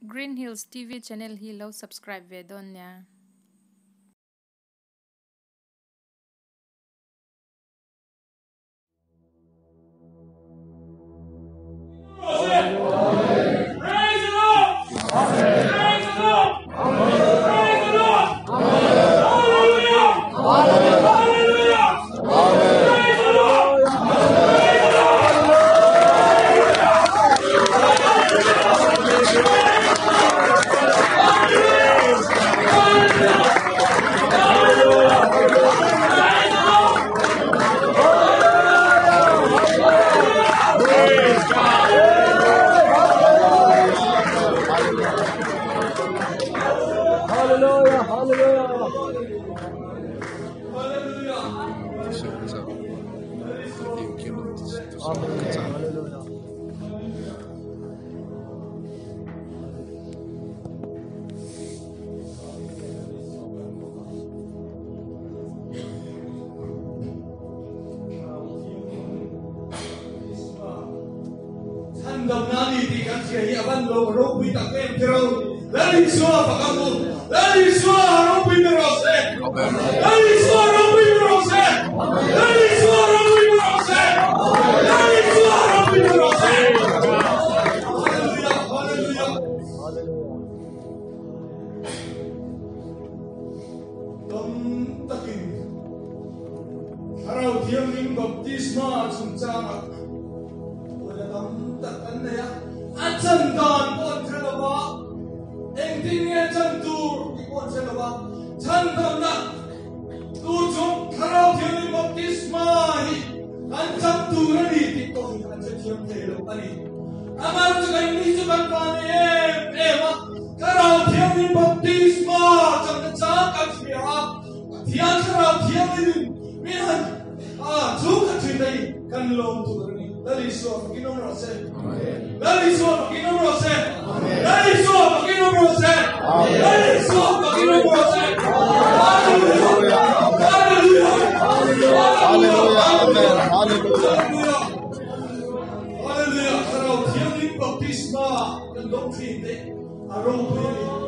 Green Hills TV channel hi lo subscribe ve don nya. Praise the Lord! Praise the Lord! Praise the Lord! Hallelujah! Hallelujah! Praise the Lord! Praise the Lord! Hallelujah, hallelujah. Nani di kan sia ia ban lo ro pi ta kem pero lali soa pa kamu lali soa ro pi pero se lali soa ro pi pero se lali soa ro pi pero se lali soa ro pi pero se hallelujah hallelujah dom takin harau thiam ning baptisma sum chama Tan ya, acan dan pun selaba, endingnya cantur di pun selaba, cantam nak, tujuh kalau dia baptisma ni, acan turun di tiktok, acan dia terlalu pani. Amal juga ini juga pani, kalau dia baptisma, jangan cakap dia kalau dia mihan, juga cerita kan lom turun. Lali soa pagino rose. Lali soa pagino rose. Lali soa pagino rose. Lali soa pagino rose. Hallelujah. Hallelujah. Hallelujah. Hallelujah. Hallelujah. Karau tiang baptisma yang doktrin de arong pili.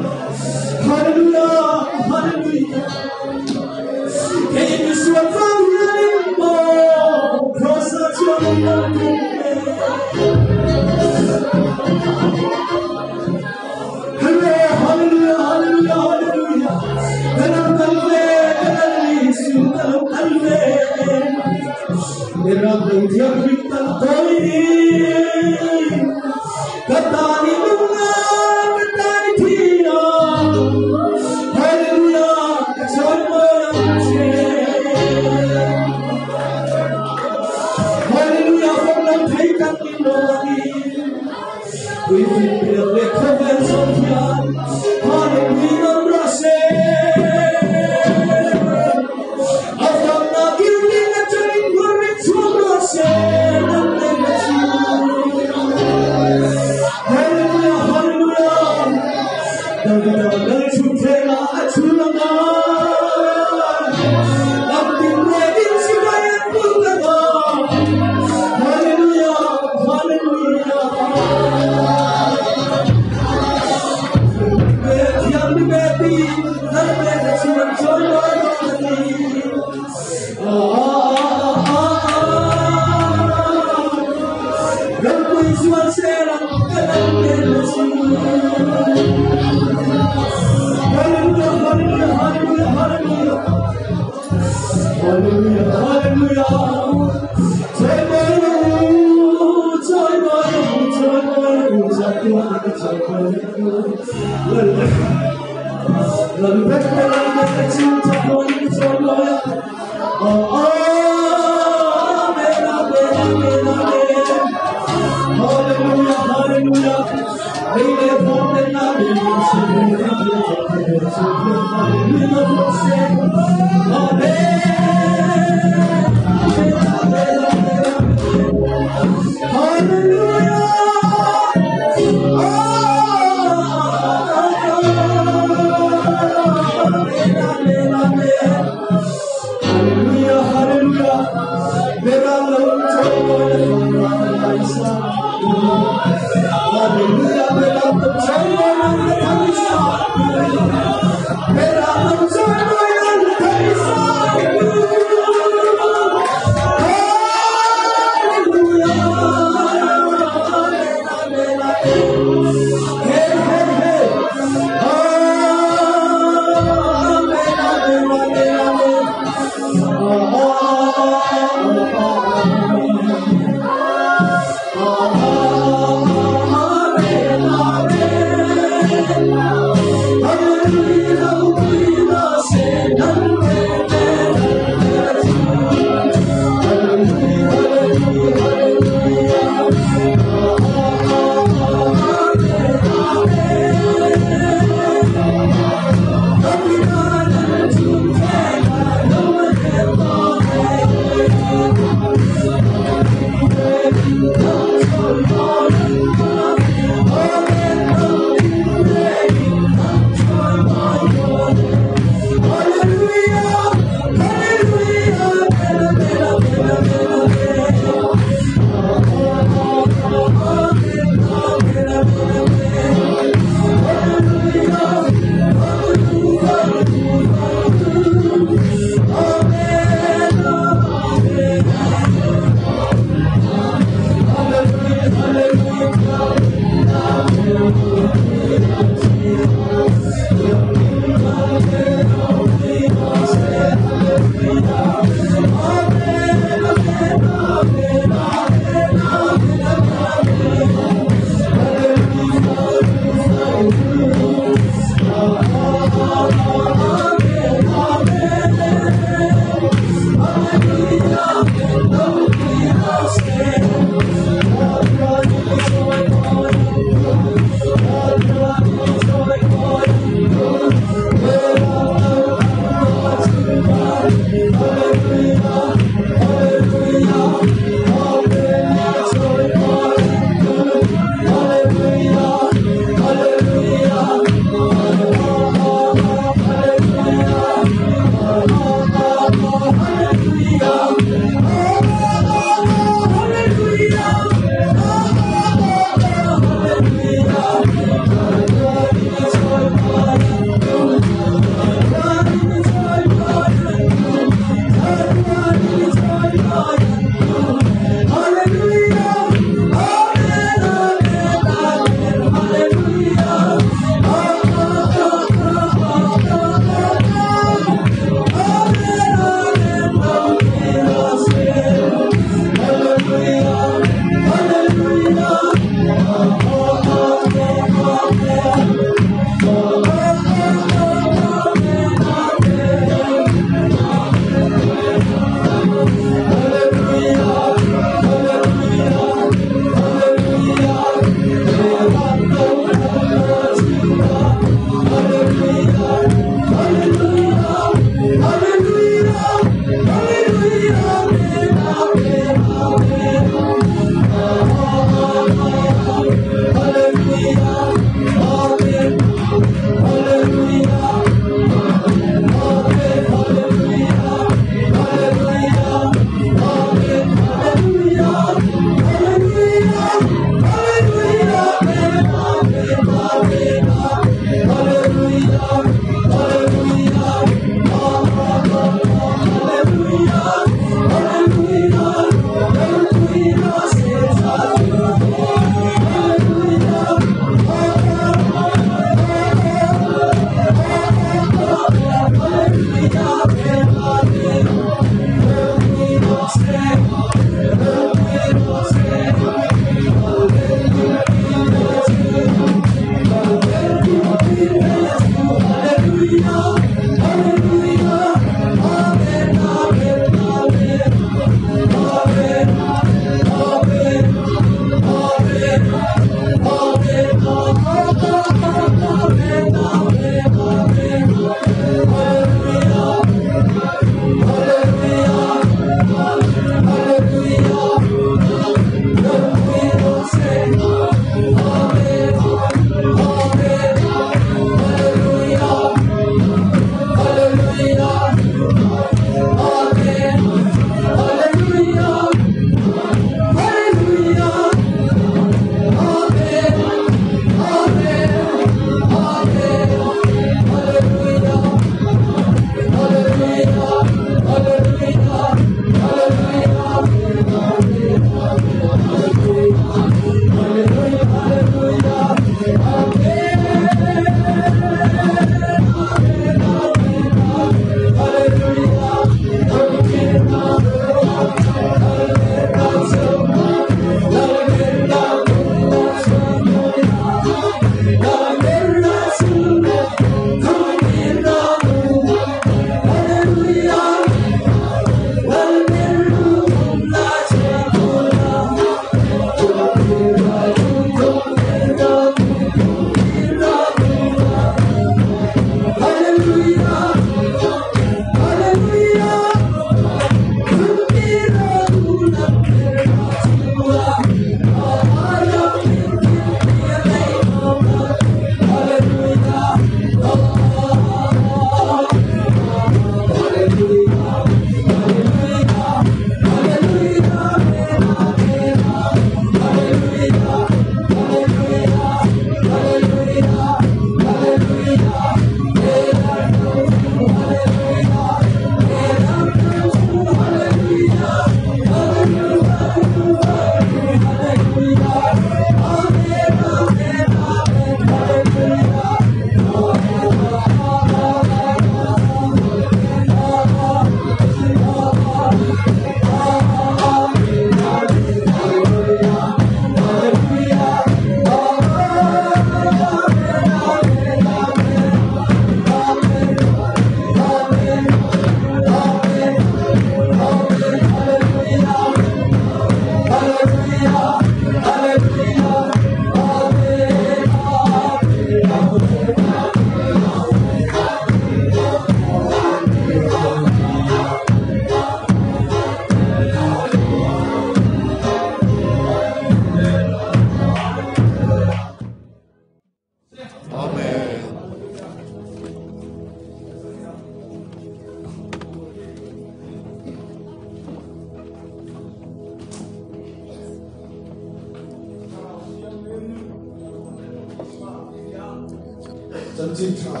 chân chim trà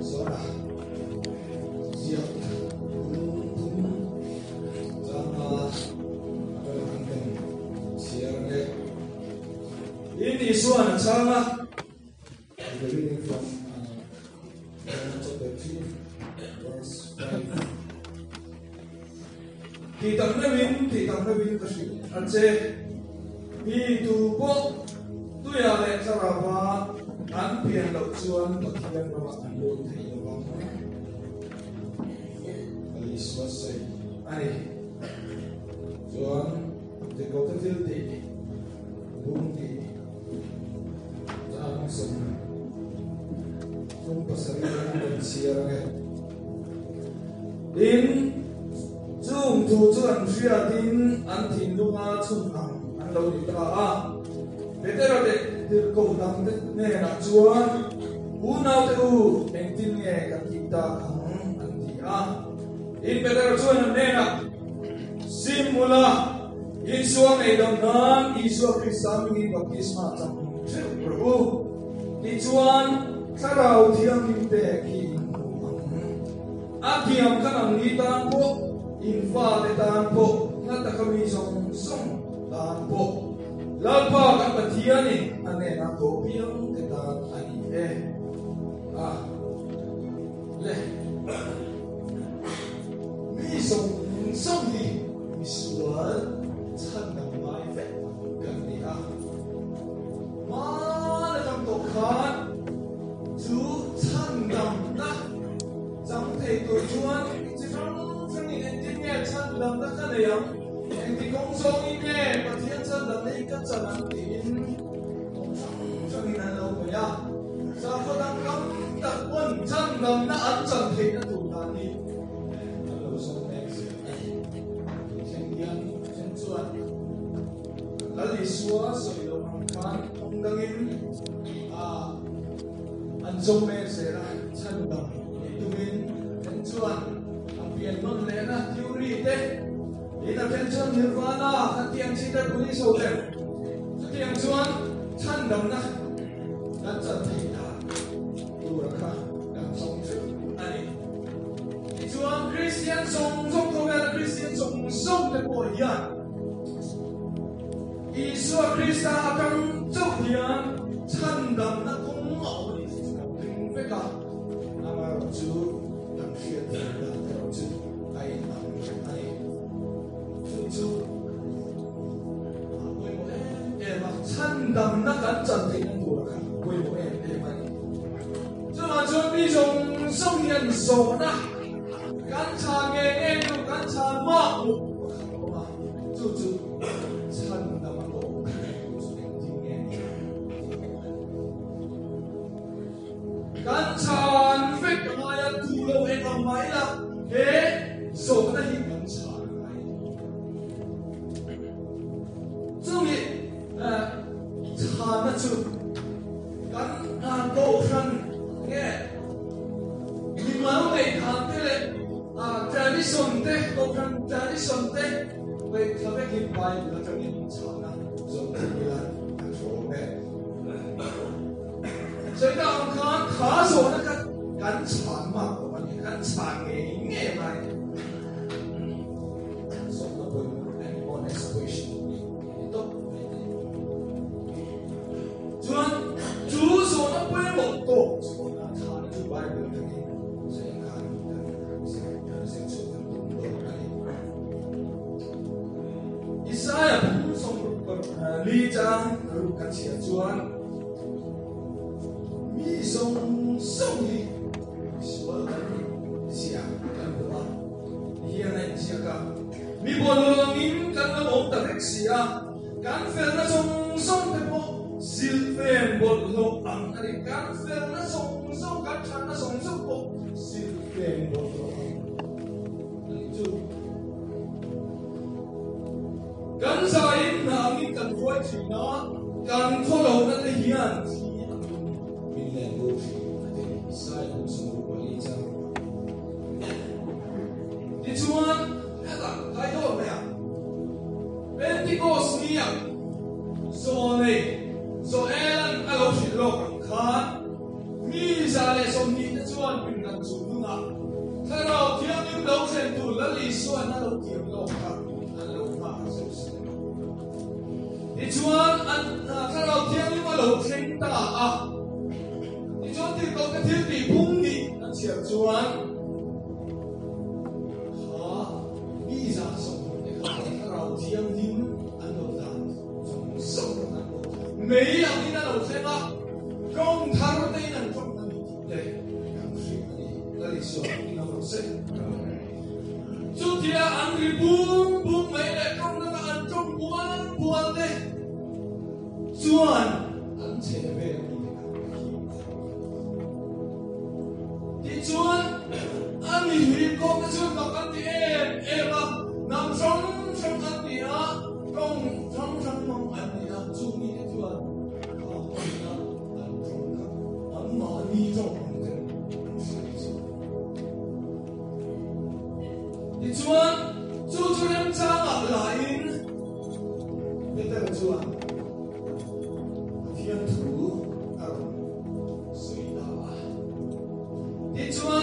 gió đà diệp giang na hàng tình xiang lệ in isuan changa the reading from chapter 2 verse 5 thì tầng nơi vin cái gì anh sẽ đi tu bộ tôi lệ ra và anh phiền đầu chuan và thiên và anh luôn thấy được không? Cái số say anh chuan thì có cái tiêu tị buông tị ra không sống không có sự liên chia ra in chung thu chuan phía tin anh thiên luôn à chung hàng anh đâu đi ta bây giờ để cầu đăng nè là chuan u nào thế u anh tin nghe các kita khang anh đi in bây giờ chuan nè là simula in suang ai đồng nan Isu Christa mi baptisma trong Prabhu in chuan sarau thiam in te ki akiam kanang ni tan po in fa te tan po na ta kami song tan po lalpa kan pathiani ane na ko piang te tan ani le mi song ni mi sual chan na mai ve kan ni ma la kam to khan chu chan dam na jang thei to chuan chi thang ni en tin nghe chan dam na ka le yang en ti kong song ni nghe pathian chan dam nei ka chan an tin trong ni na lo ko ya sa ko dang kam ta pon chan dam na an chan thei na tu na ni lo song next chen yan chen chuan lali suwa so lo khan ong dangin an song me se ra chan dam tumin chen chuan ang pian non le na theory te ina chen chuan nirvana kan tiang chi ta kuni so te chu tiang chuan chan dam na kan chan thei ta tu ra kha kan song chu ani chuan Christian song ko me Christian song te po hian Isu Christa akan chu hian chan dam na kong au ni ring ve ka ama chu tam khia ta ta chu ai nam ai chu oi mo em chan dam na kan chan thei na tu ra oi mo em ai chu ma chu bi song hian so na kan cha nghe tu kan cha ma mu chu chan dam ko kan chan phết mai ăn thu lâu em làm máy là thế số cái này kan chan này chú nghĩ chan nó chú kan cô khăn nghe nhưng mà ông này khăn thế này tradition thế cô khăn tradition thế vậy sao biết cái bài là trong những chan à giống như là số này所以當看卡數那個緊殘嘛，我們緊殘嘅咪，所以會係 honest question，都仲主數那杯冇多，所以那殘就擺喺度嘅，所以看成出咁多嘅。以賽亞本送呢張佢緊切轉。mi song ni sual sia kan ba hian ai sia ka mi bolong in kan la om ta sia kan fel na song te po sil fen bol lo ang ari kan fel na song kan chan na song po sil fen bol lo ang chu kan sa in na mi kan khoi chi na kan kholo na te hian sai cũng sống của lý trang đi chuan hết là cái đó mày à Pentecost ni à so này so Ellen alo chỉ lo khăn mi ra lên li suan na lo kiam lo ka an lo ma se se ti chuan an karau thiam ni ma lo thleng ta a ti chuan ti ko ka thil ti phung ni an chiam chuan ha mi za so ne karau thiam din an lo dan so an lo mei ang ni na lo thleng a kong thar te nan kong na ni le ang si ani la li suan ni na lo se chu tia an ri bum bum mei le kong na an trong buan buan de chuan an che ve ti chuan an ni hi ko ka chuan ka kan ti em a nam trong trong an ni a kong trong trong mong an ni a chu ni ti chuan an trong ka an ma ni trong ti chuan chu chu lem chang a la in better chuan thiên thủ ở suy đảo đi chuan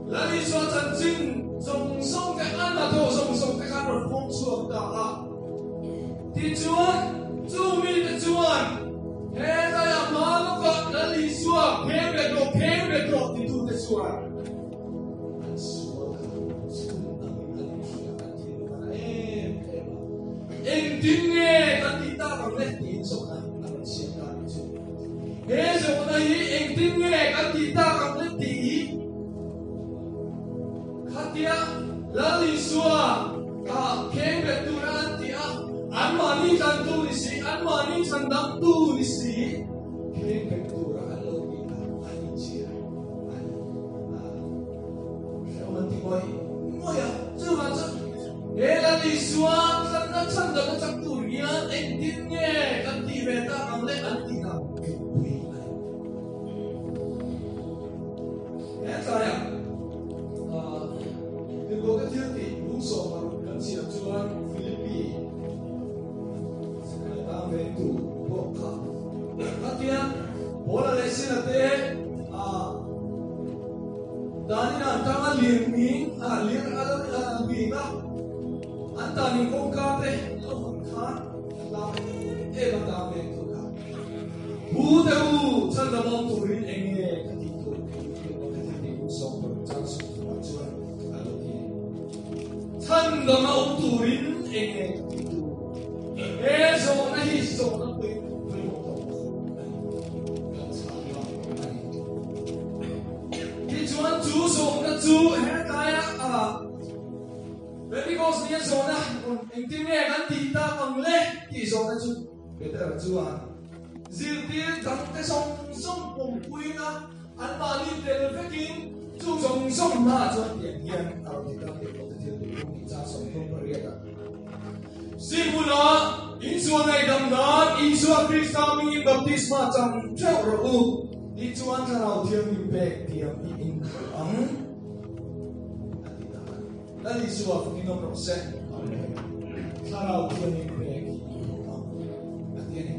là đi cho chân chính dòng sông cái ăn là thổ dòng sông cái ăn rồi phong xuống đảo đi chuan chú mi cái chuan thế ra là má nó gọi là đi xuống phê về độ thì tu cái chuan em tin nghe ta đi ta còn lên tin sông này thế rồi đây em tin nghe các chị ta còn lên tí khát tia là lý xua à khen về tu ra tia anh mà ni chân tu đi xí anh mà ni chân đam tu đi xí khen về tu ra anh lâu đi anh chia anh sao mà thì ngồi à chưa mà chứ thế là lý xua chân đó chân tu nhá em tin nghe các chị về ta còn lên anh tí nào saya Niko ka tirti lungso maru kan siap chuan Filipi sekali tame tu boka katia bola lesina te dani na tama lirming lir ala binga antani kongka te lohon khan la e la tame tu ka bu de u chanda mong turin enge katitu thân đó nó turin enge so na hi so na pui mo ki chuan chu so na chu he ta ya because ni so na eng ti me kan ti ta ang le ki so na chu better chuan zir ti dang te song song pom pui na an ma ni tel vekin chu song song na chuan tian hian au ti ta te ko te ti ni cha song thong paria ta simula in suan ai dam na in suan krista mi baptisma chang theu ro u ni chuan tharau thiam ni pek tiam ni in ang la li suan ki nom ro se tharau thiam ni pek atiani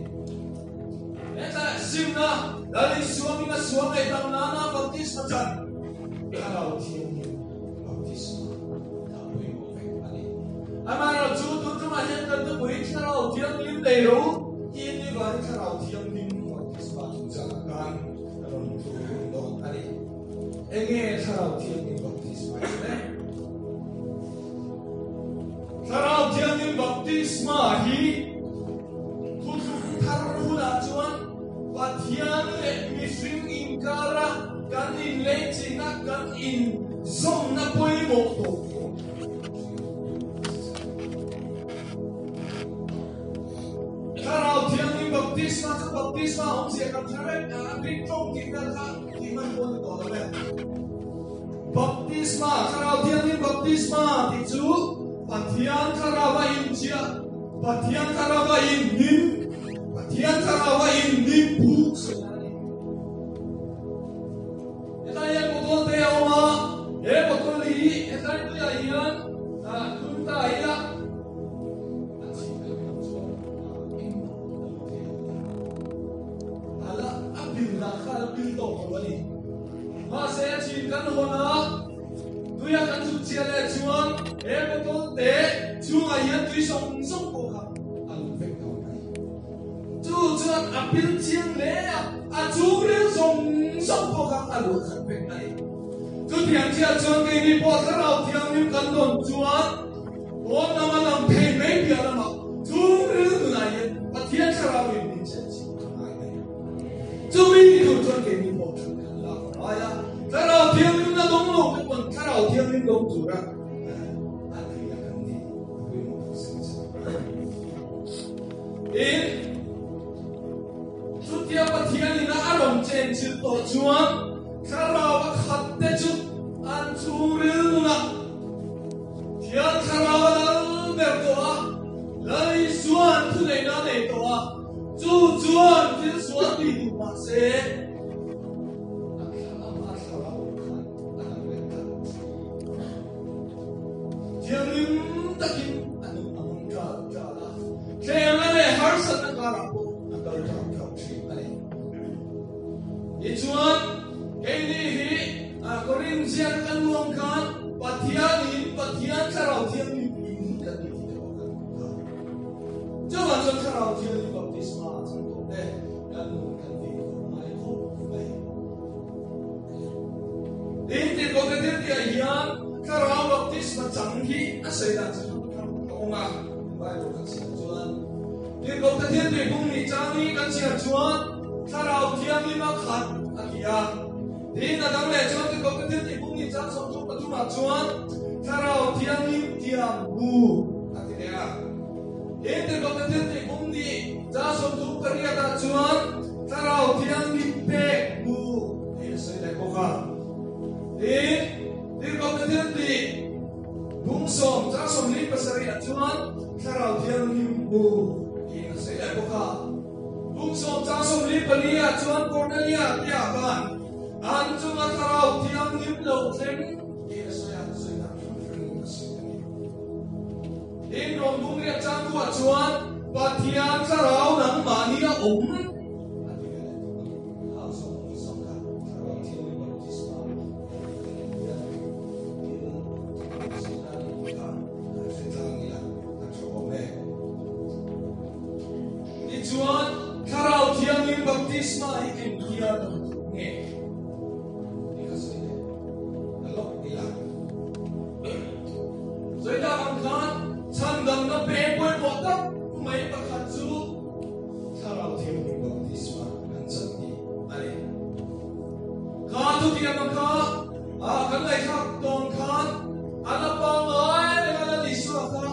eta simna la li suan mi na suan ai dam na na baptisma chang tharau thiam ni baptisma amaro chu tu tu ma hen kan tu bui tharau thiam lim dei ro in ni ban tharau thiam lim baptisma cha kan ron tu do ani enge tharau thiam lim baptisma ne tharau thiam lim baptisma hi tu tu thar ru la chuan pathian le mi sing in kara kan in le china kan in zom na poi mo to karau thiam ni baptisma om sia kam thare ri trong ti na kha ti man pon to le baptisma karau thiam ni baptisma ti chu pathian karawa in chia pathian karawa in nim pathian karawa in nim bu senani eta ya ko te oma e ko to li eta tu ya yan kun ta ya bil to ko wali ma se chin kan hona tu bia kan chu chia le chuan e ko to te chu nga yan tui song song ko kha an ve ka mai chu chuan apil chiang le a chu re song song ko kha an khat ve mai chu tiang chia chuan ke ni po sa rau tiang nim kan don chuan o na ma lam pe mai bia la ma chu re na yan a tiang sa rau ni chen chi mai mai chu mi chu chuan ke ni po chu kan la aya sa rau tiang nim na dong lo ke pon sa rau tiang nim dong chu ra in chút kia bắt thiên thì nó làm trên chữ tổ chuan khá là bắt khát để chút ăn chú riêng nè thiên khá là bắt bèo tổ lấy xuân thu này nó để tổ chú chuan thiên xuân đi đủ mà sẽ thiên linh ta kim anh ông cả cả là thế mà này har sát nó cả là Hãy subscribe cho kênh Ghiền Mì Gõ để không bỏ lỡ những video hấp dẫn Đi câu ta thiên tùy cung ni trang ni kan chia chuan sa rau thiang ni ma khat akia đi na dang le chuan đi câu ta thiên tùy cung ni trang som chu pa chu ma chuan sa rau thiang ni tiam bu akia đi câu ta thiên tùy cung ni cha som chu pa ria ta chuan sa rau thiang ni pe bu e sai le ko kha đi câu ta thiên tùy cung som cha som ni pa saria chuan sa rau thiang ni bu sẽ lại có cả bung som cha som li pania chuan cornelia tia ban an chu ma tharau thiang nim lo thleng e sẽ na friend in rom bung ria chang tu chuan pathian tharau nang mani a chuan tharau thiang in baptisma hi en kia nge ni ka sai le alok ila zoi da ang khan chan dam na pe poi mo tak mai pa khat chu tharau thiang in baptisma kan chan ni ale kha tu dia ma kha a kan lai khak ton khan ala pa ngai le ala li su kha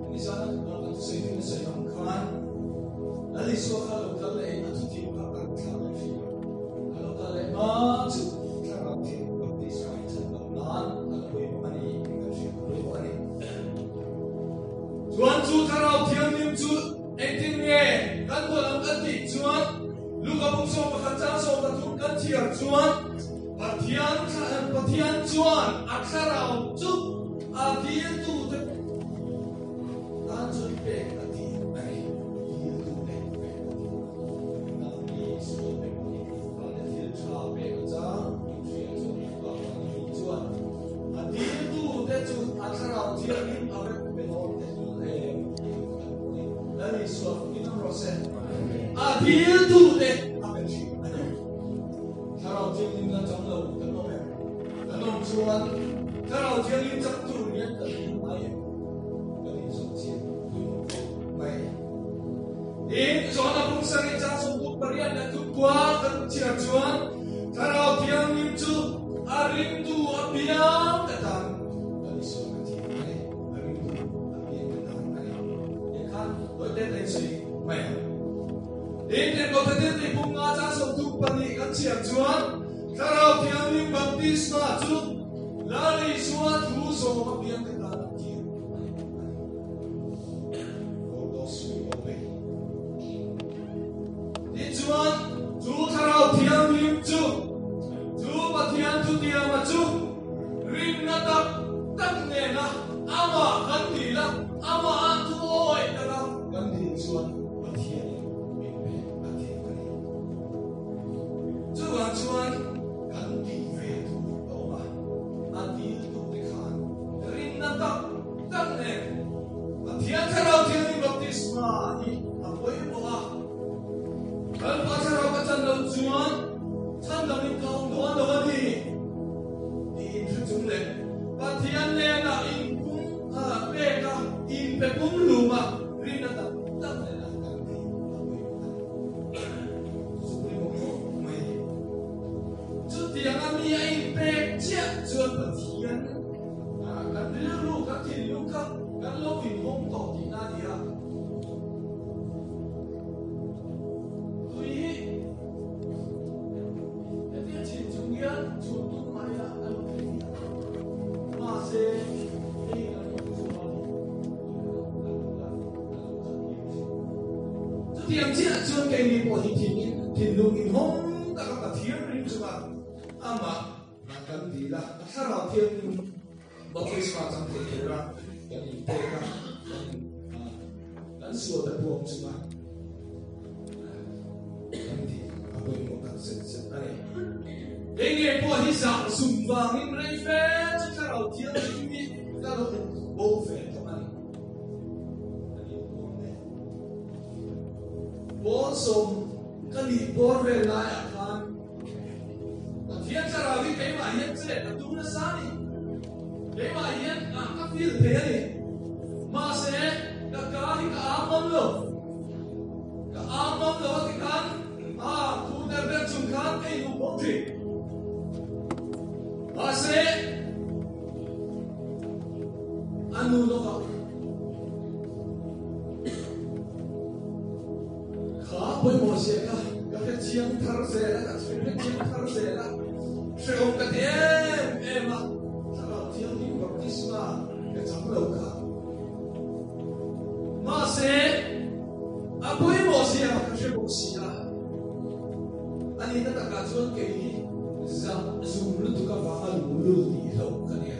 ni sa na kan sai ni sai ang khan Ali suka lo kale atu ti pa kan kale fi alo kale ma chu kara ti ko ti sai chen lo nan alo oi mani ka shi ko ani chuan chu kara thiam nim chu acting nge kan ko lam kan ti chuan lu ka bung so pa khan cha so ka thun kan thia chuan pathian chuan akhara chu a ti tu te an chu pe ka ti ani Adil tu de akan si ada. Kalau dia ni nak janglau kalau kalau chuan kalau dia ni tak tu ni tak mai. Dari sosial tu mai. Ini soal pun sari jasa untuk berian dan tu kuat dan chuan kalau dia ni tu arim tu abiang datang dari sosial mai. Arim tu abiang datang mai. Ia kan boleh dari sini mai. Ini kompeten di bunga jasa untuk pani kacir juan. Kalau dia ni baptisma tu, lari suatu sama biang kita lagi. Bodos minggu. Di juan, tu kalau dia ni tu patian tu dia maju. Ringa tak nena, ama kandila, ama antu oi dalam kandil juan patian. Chuan kan ti ve tu to ma an ti tu te khan tiếng anh mi anh pe chiếc chưa bật thiên gần lưu lưu các thiên lưu các gần lâu vì không tỏ thì na đi à tôi cái tiếng chuyện chung nghĩa chung tung mày là anh mà sẽ đi là tiếng chia chưa cái gì của thì luôn mình không ta có cả thiên linh chứ mà ama kan di la sarau thiên baptisma trong thế ra cái gì thế cả kan sửa được buông chứ mà kan di apa yang mau kan sen này cái nghề của hi sao sum vàng in rây phê chứ sarau thiên linh đi ta đâu bố phê cho anh bố sum cái gì bố về lại à con thiên sarau đi cái mà hiện sẽ là tu nó sao đi cái mà hiện các phi thế này mà sẽ cả cái thì cả ám mâm rồi cả ám mâm rồi thì kan tu der der chung kan cái lu bốc thủy mà sẽ anu nó vào khá với một sẽ cái chiang thar sẽ là cái chiang thar sẽ là sẽ không cái em à sao thiên linh baptisma cái chấm lâu cả mà sẽ với một sẽ cái sẽ một sẽ anh ấy đã cả chuan cái rằng dùng lúc tu cái vàng lulu đi đâu cái này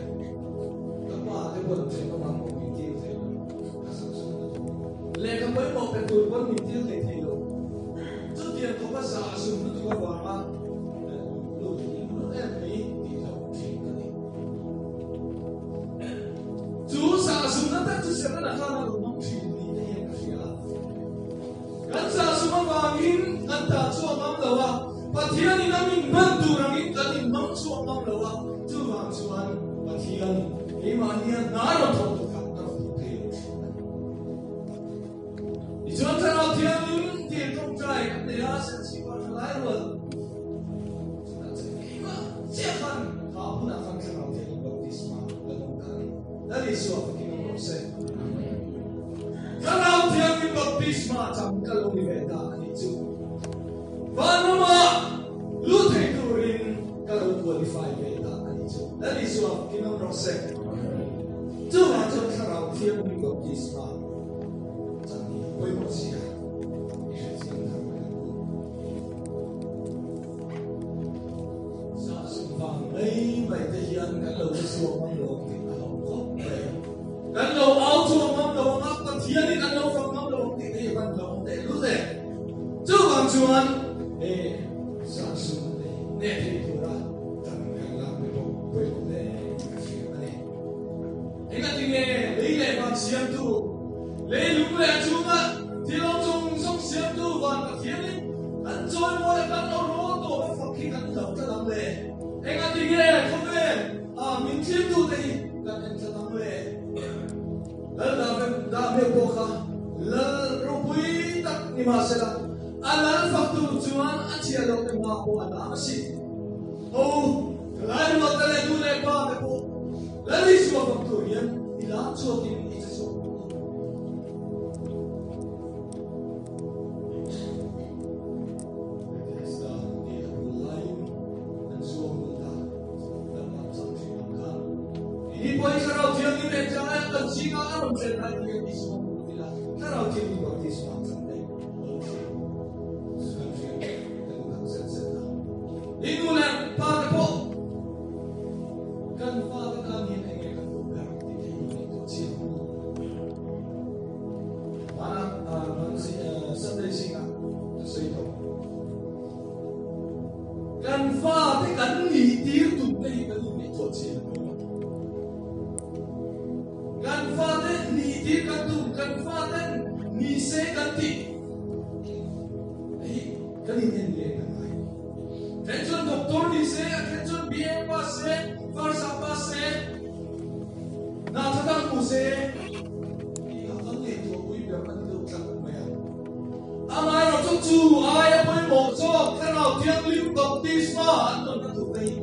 các bạn thấy buồn thế các bạn một mình tiêu thế lẽ cái với một cái tuổi quân mình tiêu thế thế đâu trước tiên không có sao dùng lúc tu cái vàng lulu đi em ấy đi đâu thì cái này chú sao dùng nó ta chú sẽ là khá là nông thủy đi đây cái gì à kan sa suma vangin kan ta chuang am lawa pathian in amin ban turangin kan in mang chuang am lawa chu wang chuan pathian imania na ro thok ka na ro the i chuan ta ro thian in ti tong trai kan ne a san si wa lai ro na che ima che khan ha pu na khan ro thian in baptisma la nong kan la li so ki no ro se kalau dia di baptisma trong kalau di beta ani chu vanuma lu thei turin kalau qualify beta ani chu dari so kinom rose chu wa chu kalau dia di baptisma trong ni koi mo sia sa sum vang ei mai te hian kalau so mang lo ki alo khop ei kan lo au chu mang lo ngak ta thian ni kan lo fam mang lo ti ei ban lo te lu te chu wang chuan e sa su ne ti tu ra tan kan la pe bo pe ko ne ani e ka ti ne le le ban siam tu le lu le chu ma ti lo chung song siam tu ban ka thian ni an choi mo le kan lo ro to ba fa ki kan lo ta lam le e ka ti ne ko ne min thiam tu te kan en ta lam le da me boka la rupui tak ni masela alal faktu chuan achia lo te ma ko ana masi lai lo tele tu le pa me ko la li su faktu yan ila chu tin i chu esta ni lai an su mo ta da ma chang chi ka ni poi sa ro thiang ni le cha an chi ka an chen lai ni ni su mo ti la ta ro thiang ni baptisma chang dai Inulan pada po kan pada kami yang akan bukan di dunia kecil. Mana manusia sampai singa sesuatu. Kan pada kan ni dir tu ni kan ni kecil. Kan pada ni dir kan tu kan pada ni se kan ti. Kan ini dia. Attention doctor dice, attention bien pase, farsa pase, nada puse, y akan itu kui berapa itu tak maya. Amai rotu tu, ayah pun mojo, kalau tiang lim baptisma, anu natu kai.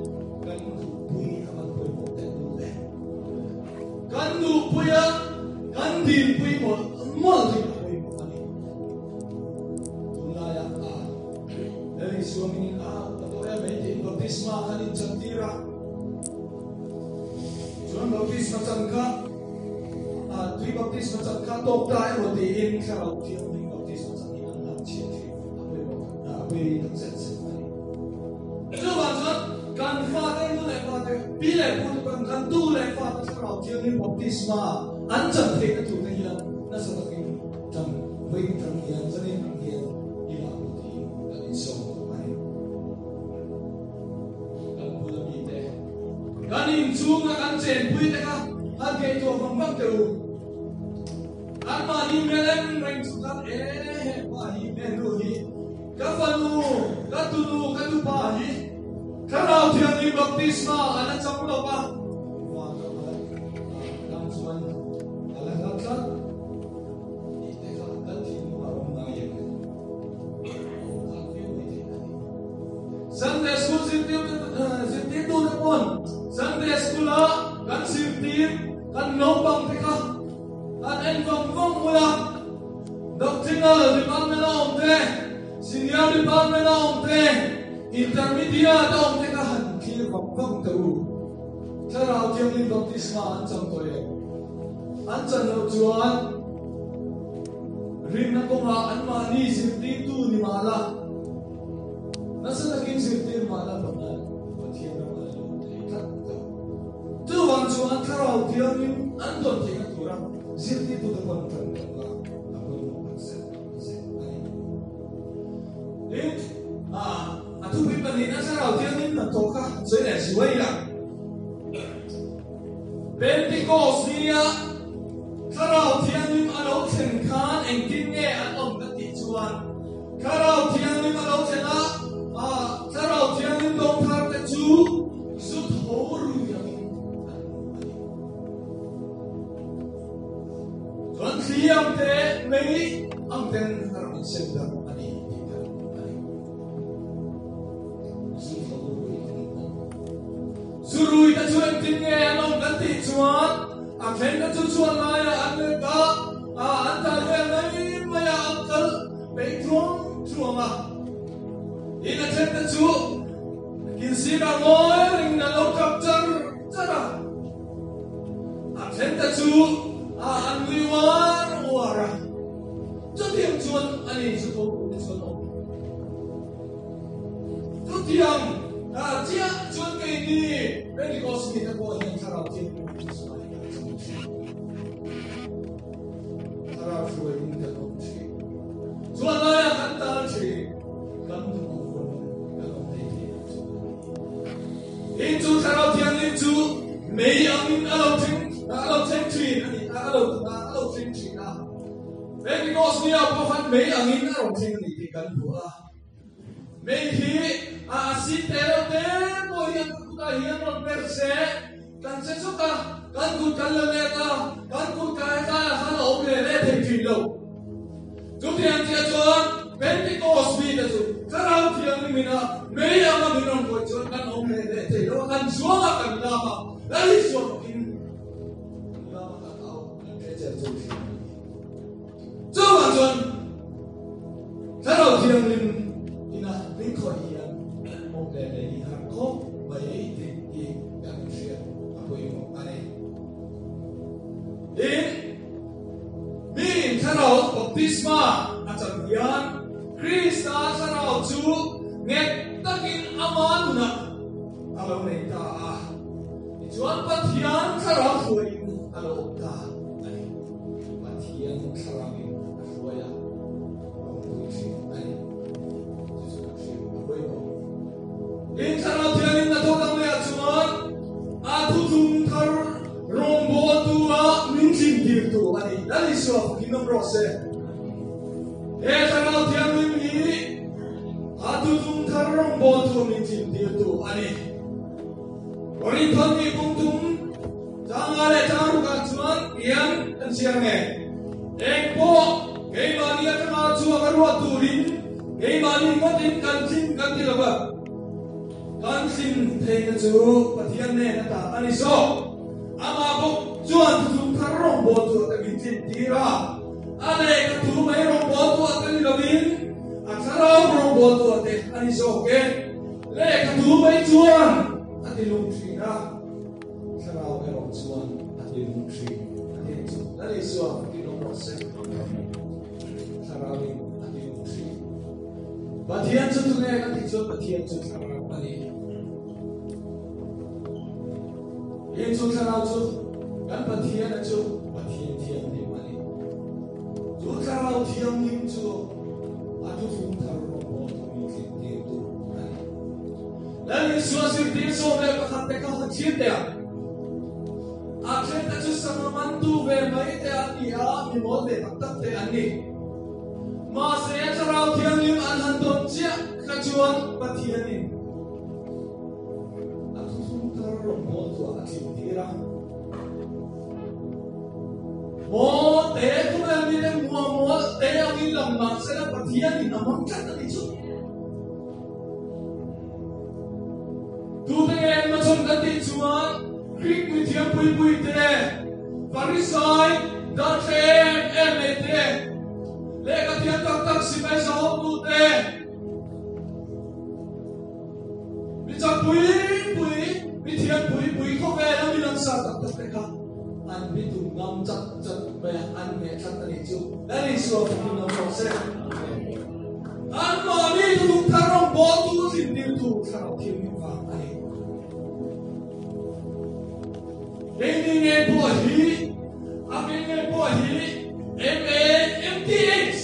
suamin to mai ti baptisma kanin chantira chuan baptisma changka tui baptisma changka tok ta ro ti in kharau thiam ni baptisma changin an lam chi thi apoi tak set set ani chu ba chuan kan fa te nu le fa te pi le pu kan tu le fa ta kharau thiam ni baptisma an chang the ka tu na hian na sa takin tam với thằng hiền cho nên thằng hiền đi làm thì là đi sâu này cần mua làm gì thế cần in xuống là cần chèn quý thế cả ăn cái chỗ không bắt được ăn mà đi mẹ lên mình chúng ta mà đi mẹ nuôi các phần lu các tu ba đi các nào thiền đi baptisma anh trong đâu ba và các bạn làm anh làm Sunday school sirti tu pun Sunday school kan sirti kan nopang teka kan enfang mula doctrinal department omte senior department omte intermediate omte ka han khi vong tu tharau tiang in baptisma an cham toy an chan no chuan rin na ko nga an ma ni sirti tu ni mala nasa naging sirti mala bangal pathian na mala ikat to tu wang chuan tharau tiang in an don ti ka tura sirti tu da kon tan ka apoi mo accept ai atu bi pani na tharau tiang in na to ka soi le siwai la Pentecost nia tharau tiang in alo thlen khan engkin nge an om ka ti chuan tharau tiang in alo thela tharau tiang in dong thar te chu su thoru yang chuan thiam te mei ang ten har min sem da ani ti ta ani su thoru yang surui ta chuan tin nge an om ka ti chuan a khen ka chu chuan lai an le ka an ta le mai maya angkal pe truang in a khen ka chu kin si ka ngoi ring na lo kap chara a khen ka chu an liwar wara chu tiang chuan ani chu ko chuan o chu tiang chia chuan ke ni Pentecost ni ta ko hian tharau tiang tharau fuai in ka ko chi chuan la ya kan ta chi kan tu ko ka ko nei ni in chu tharau tiang in chu mei ang in alo thing chi ani alo thing chi na Pentecost ni a po han mei ang in alo thing ni ti kan bu a mei hi si tero te mo yang ta hian non per se kan se so ka kan ku kan le ta kan ku ka han om le thei chi lo chu tiang chia chuan Pentecost mi ta chu tharau tiang ni mina mei ang min non ko chuan kan om le thei lo kan suanga kan la ma dali so in la ma ka au ke che chu chu ma chuan tharau tiang ni ina ring khoi hian om le ni har ko mai ti ki kan ria apoi mo ane in min tharau baptisma acham hian Krista tharau chu nget takin amanuna alo nei ta chuan pathian tharau huai alo ta ani pathian tharau in huaya ani in tharau thian in na tho dang le chuan a thu thum thar rombo tu min jin dir tu ani dali so kinom rose e tharau thian min hi a thu thum thar rombo tu min jin dir tu ani ori thon ni kung tum jangale charu ka chuan ian an siang nge ek po ke mani atma chu agarwa turin ke mani matin kan sin kan tilaba kan sin thei na chu pathian ne na ta ani so ama bo chuan thu thar rong bo tu ta min tin tira ale ka thu mai rong bo tu ta ni lovin Akarao rong bol tu ate ani zoke le katu bai chuan ati lung tri na akarao erong chuan ati lung tri ati chu nani suwa ati lung rose akarao ati lung tri Bathian chu tu ne ati chu bathian chu akarao ani ye chu akarao chu kan bathian chu bathian thiam ni mani chu akarao thiam ni chu atu thum thar ro bo tu mi ke te tu ani lani suwa sir te so me pakhat te ka hachim te a khen ta chu samaman tu ve mai te ani a mi mo le tak tak te ani ma se charau thiam lim an han ton chia ka chuan pathian ni atu thum thar ro bo tu a thim ti ra mo te tu me mi le mo te a mi lam ma se la pathian ni namam chat ani chu tu te en ma chon ka ti chuan Greek with your pui te Parisai da them emete le ka ti tak tak si mai sa ho tu te mi cha pui mi thian pui ko ve la mi lam sa tak tak te ka an mi tu ngam chat chat me an me chat ani chu ani so fa ni no mo se an ma mi tu karong bo tu sin ni tu karong kim ni va ani Ending a boy he, having a boy he, MTH.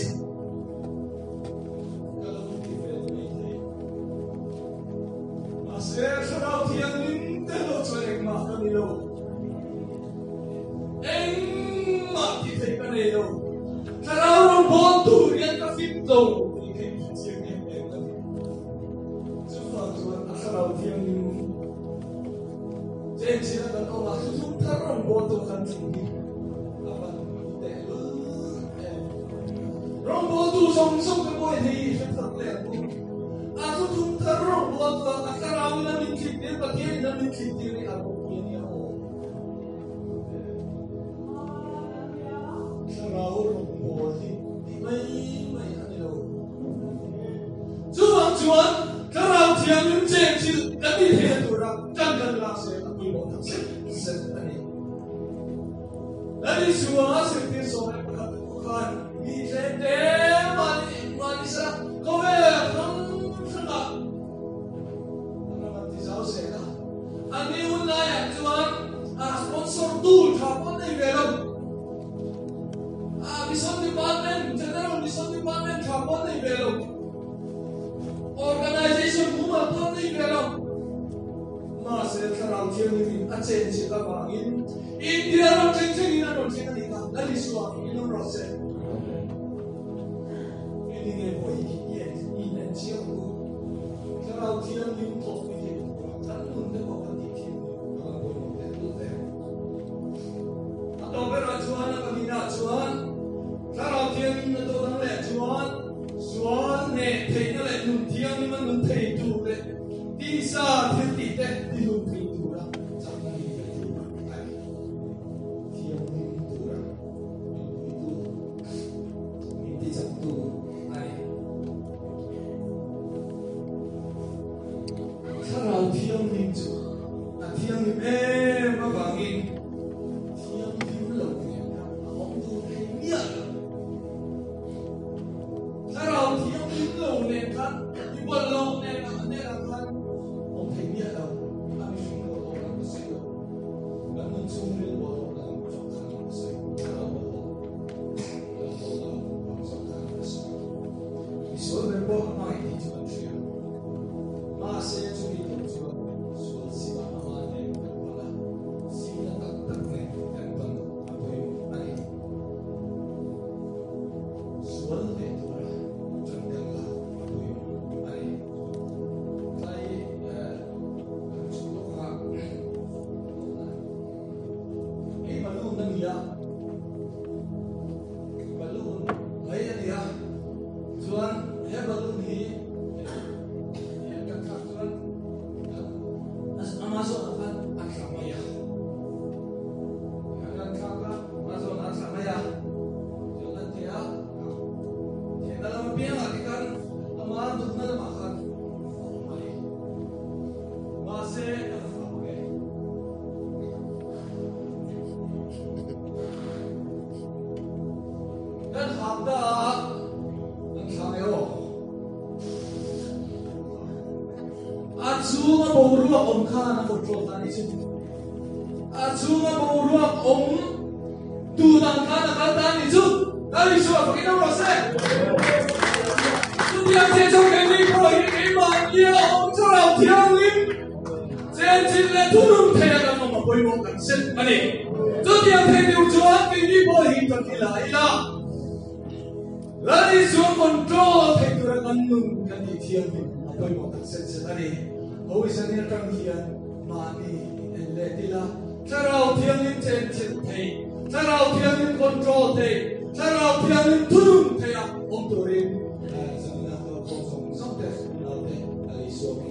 Masih serau tiang ni terus cek makan itu. Mati tekan itu. Serau rombong tu yang kafir tu. Ini siang ni. Cuma serau tiang ni. Jadi kita tahu maksud tu terang bodoh kan tinggi, apa itu? Orang bodoh song kemuai ni seperti apa? Aku tu terang bodoh, akar awal nak mikir dia, bagian nak mikir dia ni aku punya ni aku. Serau orang bodoh ni mai ada lo. Cuan, kerana tiang ni jadi kami hidup orang jangan rasa. Lagi semua seperti soal perkatakan di setiap manusia kau berang sangat. Nama tisau saya. Ani unaya tuan sponsor tu kapan ni belum. Mission department, general mission department kapan ni belum. Organization semua kapan ni belum. Masih terang tiang ini aceh cita bangin India orang cengceng ini orang cengceng ini kan dari suami ini orang rasa ini ni boy ini cium terang tiang ini top ini kan untuk orang tiang orang boleh itu deh atau beracuan apa tidak cuan terang tiang ini tu orang leh cuan cuan ne tiang leh nun tiang ini man nun tiang itu deh Isa titik teh di lumpur itu lah, jangan itu lagi. Tiang itu lah, itu satu hari. Kalau tiang itu, tiang ini bangin, tiang itu lagi, orang tu dia. Kalau tiang itu lagi kan, di bawah lagi kan. Tuan, ya balun ni, ya kan tuan. chú mà bầu ruộng ông kha nó một chỗ ta đi chứ chú mà bầu ruộng ông tu tăng kha nó khá ta đi chứ ta đi chứ phải đâu rồi sẽ tu tiang thế trong cái gì có cái mà nhiều ông choเราthiêng linh trên trên là thu nung thế là mà bồi bổ cảnh sinh anh ấy tu tiang thế điều chúa cái gì có hình trong cái lại là đi xuống control thế tôi đang ăn mừng cái gì thiêng linh bồi bổ cảnh sinh anh ấy ôi sao nên trong hiền mà đi en lệ đi làถ้าเราเที่ยงนินเจนเจนเทถ้าเราเที่ยงนินคอนโทรลเทถ้าเราเที่ยงนินทุ่มเทอะองตัวเองสำนักตัวของสมเด็จเราเทอะไรส่วน